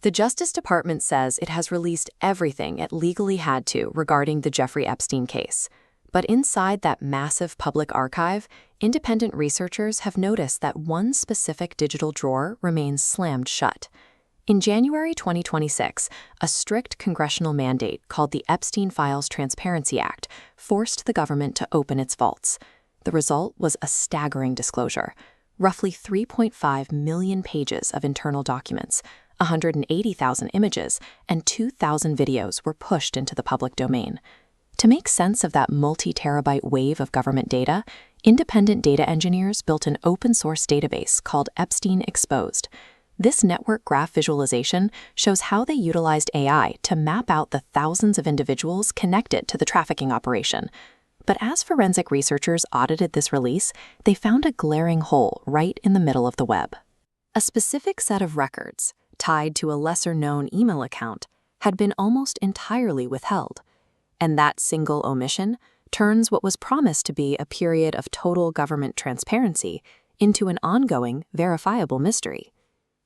The Justice Department says it has released everything it legally had to regarding the Jeffrey Epstein case. But inside that massive public archive, independent researchers have noticed that one specific digital drawer remains slammed shut. In January 2026, a strict congressional mandate called the Epstein Files Transparency Act forced the government to open its vaults. The result was a staggering disclosure. Roughly 3.5 million pages of internal documents, 180,000 images, and 2,000 videos were pushed into the public domain. To make sense of that multi-terabyte wave of government data, independent data engineers built an open-source database called Epstein Exposed. This network graph visualization shows how they utilized AI to map out the thousands of individuals connected to the trafficking operation. But as forensic researchers audited this release, they found a glaring hole right in the middle of the web. A specific set of records, tied to a lesser-known email account, had been almost entirely withheld. And that single omission turns what was promised to be a period of total government transparency into an ongoing, verifiable mystery.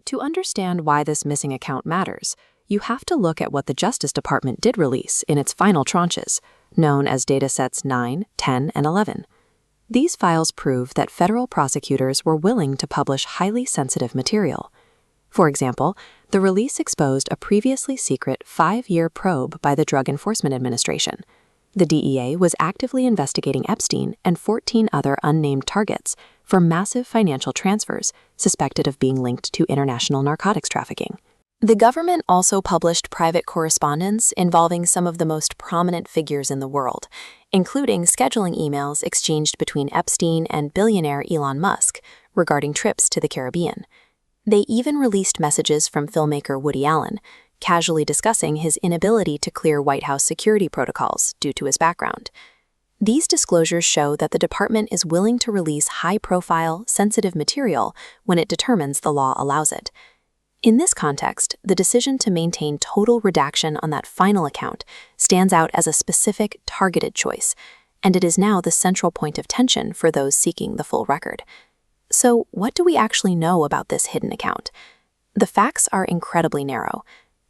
To understand why this missing account matters, you have to look at what the Justice Department did release in its final tranches, known as datasets 9, 10, and 11. These files prove that federal prosecutors were willing to publish highly sensitive material. For example, the release exposed a previously secret 5-year probe by the Drug Enforcement Administration. The DEA was actively investigating Epstein and 14 other unnamed targets for massive financial transfers suspected of being linked to international narcotics trafficking. The government also published private correspondence involving some of the most prominent figures in the world, including scheduling emails exchanged between Epstein and billionaire Elon Musk regarding trips to the Caribbean. They even released messages from filmmaker Woody Allen, casually discussing his inability to clear White House security protocols due to his background. These disclosures show that the department is willing to release high-profile, sensitive material when it determines the law allows it. In this context, the decision to maintain total redaction on that final account stands out as a specific, targeted choice, and it is now the central point of tension for those seeking the full record. So, what do we actually know about this hidden account? The facts are incredibly narrow.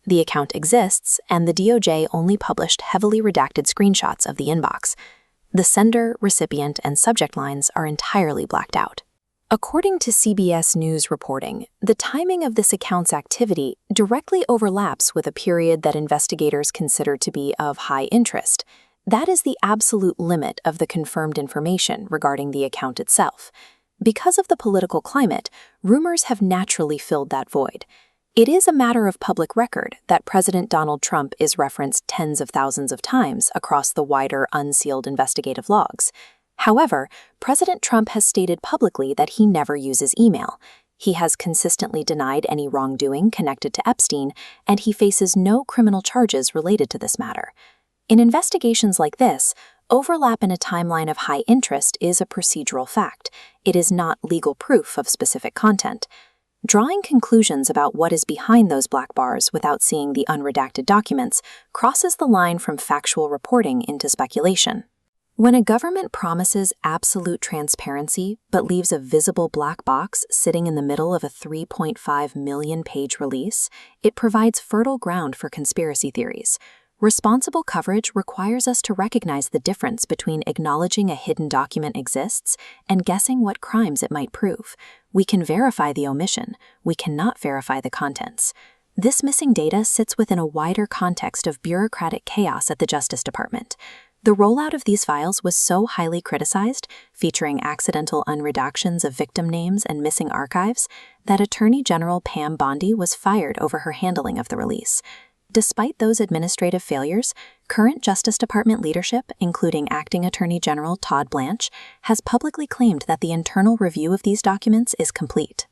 The account exists, and the DOJ only published heavily redacted screenshots of the inbox. The sender, recipient, and subject lines are entirely blacked out. According to CBS News reporting, the timing of this account's activity directly overlaps with a period that investigators consider to be of high interest. That is the absolute limit of the confirmed information regarding the account itself. Because of the political climate, rumors have naturally filled that void. It is a matter of public record that President Donald Trump is referenced tens of thousands of times across the wider unsealed investigative logs. However, President Trump has stated publicly that he never uses email. He has consistently denied any wrongdoing connected to Epstein, and he faces no criminal charges related to this matter. In investigations like this, overlap in a timeline of high interest is a procedural fact. It is not legal proof of specific content. Drawing conclusions about what is behind those black bars without seeing the unredacted documents crosses the line from factual reporting into speculation. When a government promises absolute transparency but leaves a visible black box sitting in the middle of a 3.5 million-page release, it provides fertile ground for conspiracy theories. Responsible coverage requires us to recognize the difference between acknowledging a hidden document exists and guessing what crimes it might prove. We can verify the omission, we cannot verify the contents. This missing data sits within a wider context of bureaucratic chaos at the Justice Department. The rollout of these files was so highly criticized, featuring accidental unredactions of victim names and missing archives, that Attorney General Pam Bondi was fired over her handling of the release. Despite those administrative failures, current Justice Department leadership, including Acting Attorney General Todd Blanche, has publicly claimed that the internal review of these documents is complete.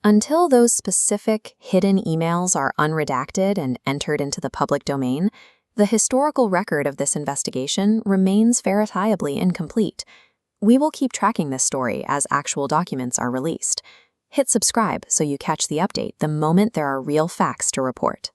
Until those specific, hidden emails are unredacted and entered into the public domain, the historical record of this investigation remains verifiably incomplete. We will keep tracking this story as actual documents are released. Hit subscribe so you catch the update the moment there are real facts to report.